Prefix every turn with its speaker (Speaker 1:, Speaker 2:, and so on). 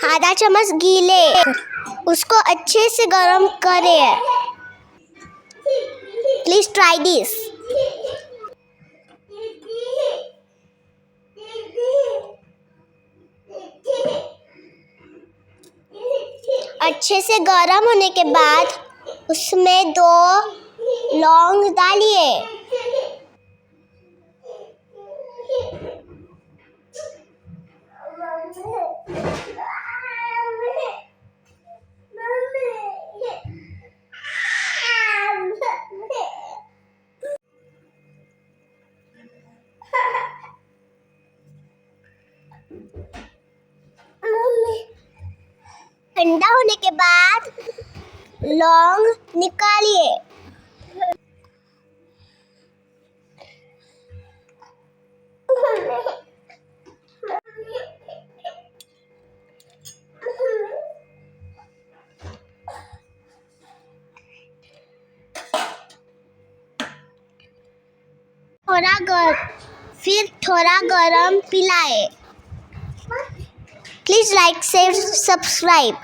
Speaker 1: आधा चम्मच घी ले, उसको अच्छे से गरम करें। Please try this. अच्छे से गरम होने के बाद उसमें 2 लौंग डालिए। ठंडा होने के बाद लौंग निकालिए। फिर थोड़ा गरम पिलाए। Please like, share, subscribe.